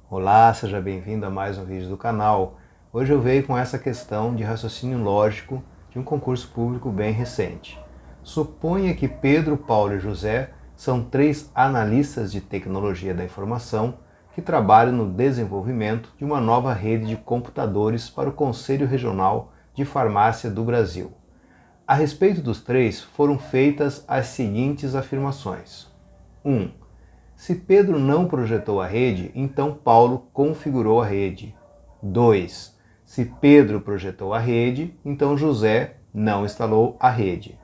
Olá, seja bem-vindo a mais um vídeo do canal. Hoje eu venho com essa questão de raciocínio lógico de um concurso público bem recente. Suponha que Pedro, Paulo e José são 3 analistas de tecnologia da informação que trabalham no desenvolvimento de uma nova rede de computadores para o Conselho Regional de Farmácia do Brasil. A respeito dos 3, foram feitas as seguintes afirmações. 1. Se Pedro não projetou a rede, então Paulo configurou a rede. 2. Se Pedro projetou a rede, então José não instalou a rede.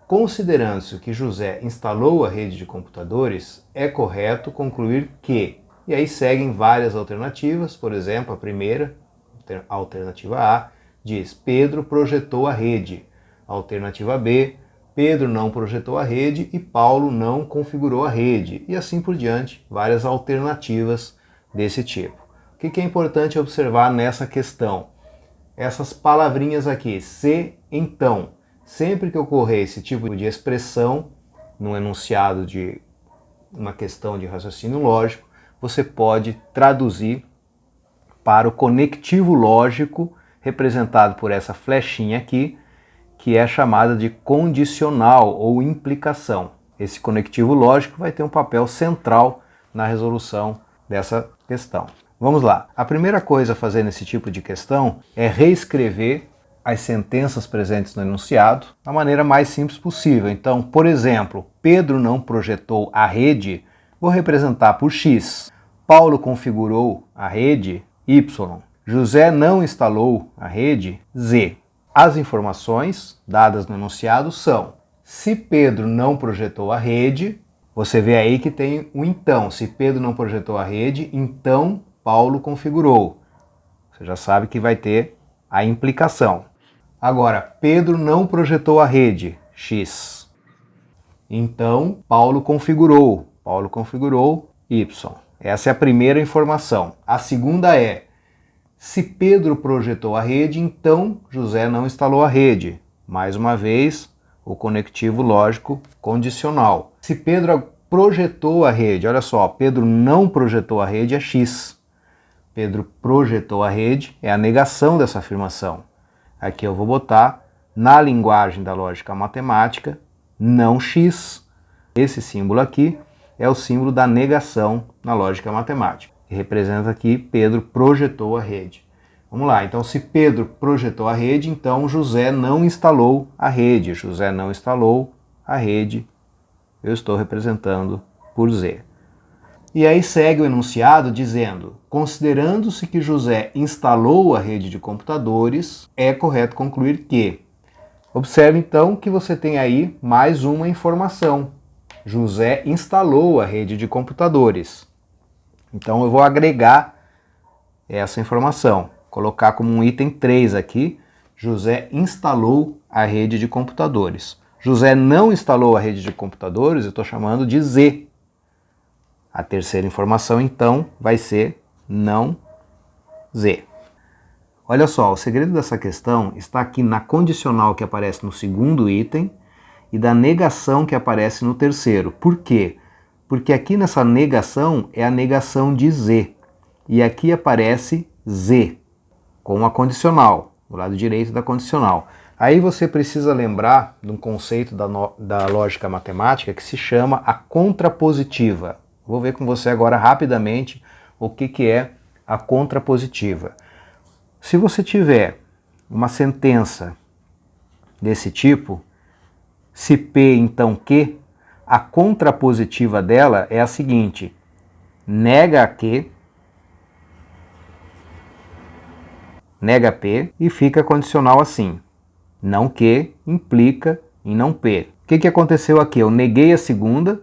Considerando-se que José instalou a rede de computadores, é correto concluir que, e aí seguem várias alternativas, por exemplo, a primeira, alternativa A, diz Pedro projetou a rede. Alternativa B, Pedro não projetou a rede e Paulo não configurou a rede, e assim por diante, várias alternativas desse tipo. O que é importante observar nessa questão? Essas palavrinhas aqui, se, então. Sempre que ocorrer esse tipo de expressão num enunciado de uma questão de raciocínio lógico, você pode traduzir para o conectivo lógico representado por essa flechinha aqui, que é chamada de condicional ou implicação. Esse conectivo lógico vai ter um papel central na resolução dessa questão. Vamos lá. A primeira coisa a fazer nesse tipo de questão é reescrever as sentenças presentes no enunciado da maneira mais simples possível. Então, por exemplo, Pedro não projetou a rede, vou representar por X. Paulo configurou a rede, Y. José não instalou a rede, Z. As informações dadas no enunciado são: se Pedro não projetou a rede, você vê aí que tem o então. Se Pedro não projetou a rede, então Paulo configurou. Você já sabe que vai ter a implicação. Agora, Pedro não projetou a rede, X. Então, Paulo configurou Y. Essa é a primeira informação. A segunda é: se Pedro projetou a rede, então José não instalou a rede. Mais uma vez, o conectivo lógico condicional. Se Pedro projetou a rede, olha só, Pedro não projetou a rede é X. Pedro projetou a rede é a negação dessa afirmação. Aqui eu vou botar, na linguagem da lógica matemática, não X. Esse símbolo aqui é o símbolo da negação na lógica matemática. Que representa aqui Pedro projetou a rede. Vamos lá, então se Pedro projetou a rede, então José não instalou a rede. José não instalou a rede, eu estou representando por Z. E aí segue o enunciado dizendo: considerando-se que José instalou a rede de computadores, é correto concluir que... Observe então que você tem aí mais uma informação. José instalou a rede de computadores. Então eu vou agregar essa informação, colocar como um item 3 aqui, José instalou a rede de computadores. José não instalou a rede de computadores, eu estou chamando de Z. A terceira informação, então, vai ser não Z. Olha só, o segredo dessa questão está aqui na condicional que aparece no segundo item e da negação que aparece no terceiro. Por quê? Porque aqui nessa negação é a negação de Z. E aqui aparece Z, com a condicional, do lado direito da condicional. Aí você precisa lembrar de um conceito da lógica matemática que se chama a contrapositiva. Vou ver com você agora rapidamente o que é a contrapositiva. Se você tiver uma sentença desse tipo, se P então Q, a contrapositiva dela é a seguinte: nega Q, nega P e fica condicional assim. Não Q implica em não P. O que aconteceu aqui? Eu neguei a segunda,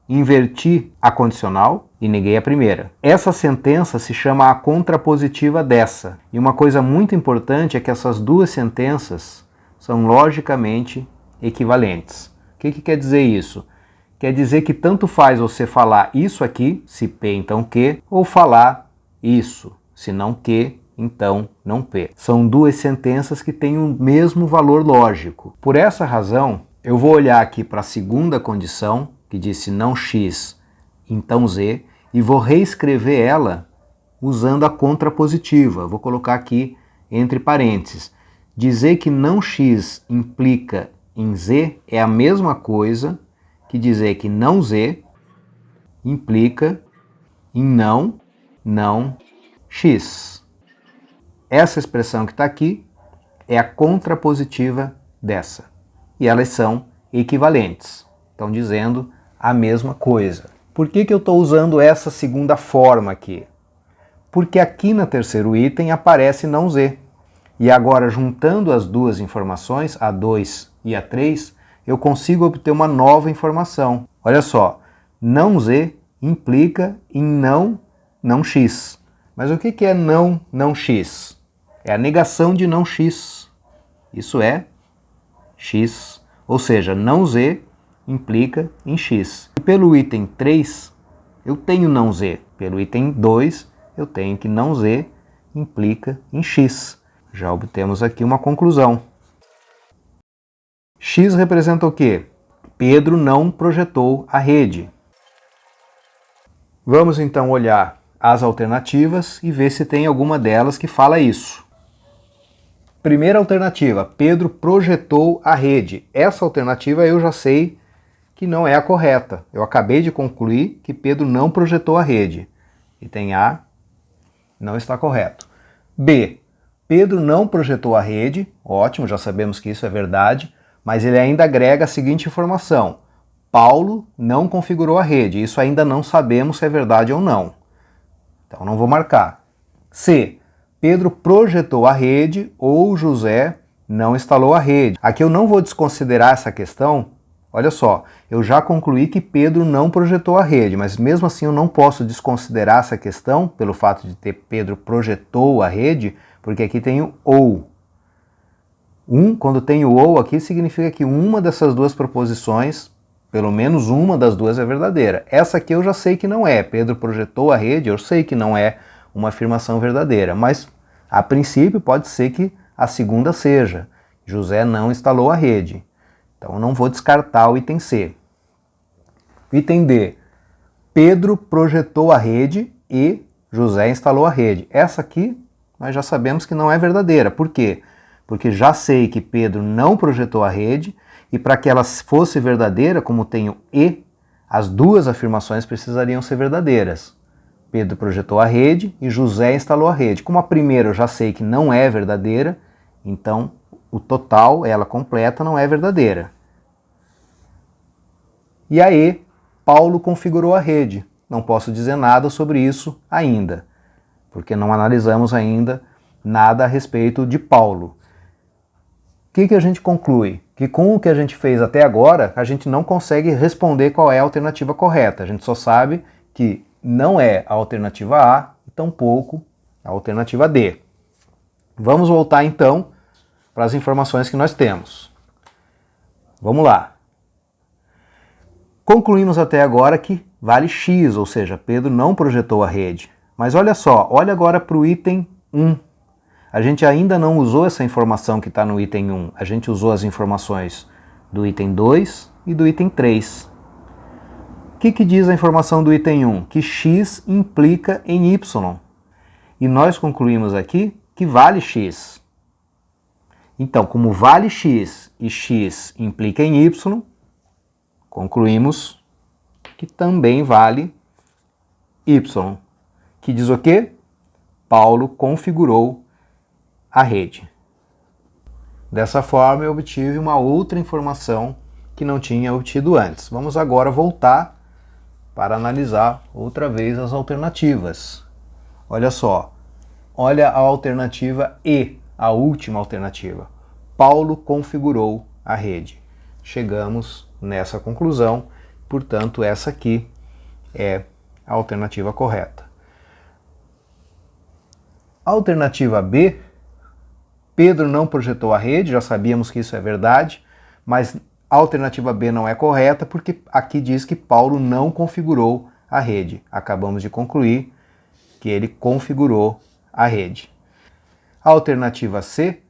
inverti a condicional e neguei a primeira. Essa sentença se chama a contrapositiva dessa. E uma coisa muito importante é que essas duas sentenças são logicamente equivalentes. O que quer dizer isso? Quer dizer que tanto faz você falar isso aqui, se P então Q, ou falar isso, se não Q, então não P. São duas sentenças que têm o mesmo valor lógico. Por essa razão, eu vou olhar aqui para a segunda condição, que disse não X, então Z, e vou reescrever ela usando a contrapositiva. Vou colocar aqui entre parênteses. Dizer que não X implica em Z é a mesma coisa que dizer que não Z implica em não X. Essa expressão que está aqui é a contrapositiva dessa. E elas são equivalentes. Estão dizendo a mesma coisa. Por que eu estou usando essa segunda forma aqui? Porque aqui no terceiro item aparece não Z. E agora, juntando as duas informações, a 2 e a 3, eu consigo obter uma nova informação. Olha só, não Z implica em não X. Mas o que é não X? É a negação de não X. Isso é X. Ou seja, não Z implica em X. E pelo item 3, eu tenho não Z. Pelo item 2, eu tenho que não Z implica em X. Já obtemos aqui uma conclusão. X representa o quê? Pedro não projetou a rede. Vamos então olhar as alternativas e ver se tem alguma delas que fala isso. Primeira alternativa, Pedro projetou a rede. Essa alternativa eu já sei que não é a correta. Eu acabei de concluir que Pedro não projetou a rede. Item A não está correto. B, Pedro não projetou a rede. Ótimo, já sabemos que isso é verdade, mas ele ainda agrega a seguinte informação. Paulo não configurou a rede. Isso ainda não sabemos se é verdade ou não. Então não vou marcar. C, Pedro projetou a rede ou José não instalou a rede. Aqui eu não vou desconsiderar essa questão. Olha só, eu já concluí que Pedro não projetou a rede, mas mesmo assim eu não posso desconsiderar essa questão pelo fato de ter Pedro projetou a rede, porque aqui tem o ou. Quando tem o ou aqui, significa que uma dessas duas proposições, pelo menos uma das duas é verdadeira. Essa aqui eu já sei que não é. Pedro projetou a rede, eu sei que não é uma afirmação verdadeira, mas a princípio pode ser que a segunda seja. José não instalou a rede. Então eu não vou descartar o item C. Item D. Pedro projetou a rede e José instalou a rede. Essa aqui nós já sabemos que não é verdadeira. Por quê? Porque já sei que Pedro não projetou a rede e para que ela fosse verdadeira, como tem o E, as duas afirmações precisariam ser verdadeiras. Pedro projetou a rede e José instalou a rede. Como a primeira eu já sei que não é verdadeira, então o total, ela completa, não é verdadeira. E aí, Paulo configurou a rede. Não posso dizer nada sobre isso ainda, porque não analisamos ainda nada a respeito de Paulo. O que a gente conclui? Que com o que a gente fez até agora, a gente não consegue responder qual é a alternativa correta. A gente só sabe que não é a alternativa A e tampouco a alternativa D. Vamos voltar então para as informações que nós temos. Vamos lá. Concluímos até agora que vale X, ou seja, Pedro não projetou a rede. Mas olha só, olha agora para o item 1. A gente ainda não usou essa informação que está no item 1. A gente usou as informações do item 2 e do item 3. O que diz a informação do item 1? Que X implica em Y. E nós concluímos aqui que vale X. Então, como vale X e X implica em Y, concluímos que também vale Y. Que diz o quê? Paulo configurou a rede. Dessa forma, eu obtive uma outra informação que não tinha obtido antes. Vamos agora voltar para analisar outra vez as alternativas. Olha só, olha a alternativa E, a última alternativa. Paulo configurou a rede. Chegamos nessa conclusão, portanto, essa aqui é a alternativa correta. A alternativa B, Pedro não projetou a rede, já sabíamos que isso é verdade, mas a alternativa B não é correta porque aqui diz que Paulo não configurou a rede. Acabamos de concluir que ele configurou a rede. A alternativa C,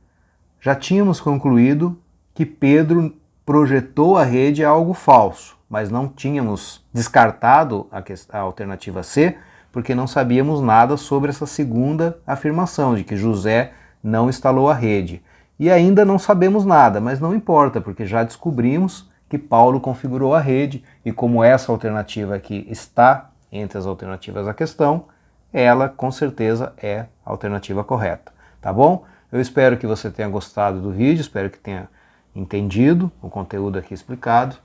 já tínhamos concluído que Pedro projetou a rede é algo falso, mas não tínhamos descartado a alternativa C porque não sabíamos nada sobre essa segunda afirmação, de que José não instalou a rede. E ainda não sabemos nada, mas não importa, porque já descobrimos que Paulo configurou a rede, e como essa alternativa aqui está entre as alternativas à questão, ela com certeza é a alternativa correta, tá bom? Eu espero que você tenha gostado do vídeo, espero que tenha entendido o conteúdo aqui explicado.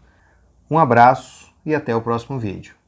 Um abraço e até o próximo vídeo.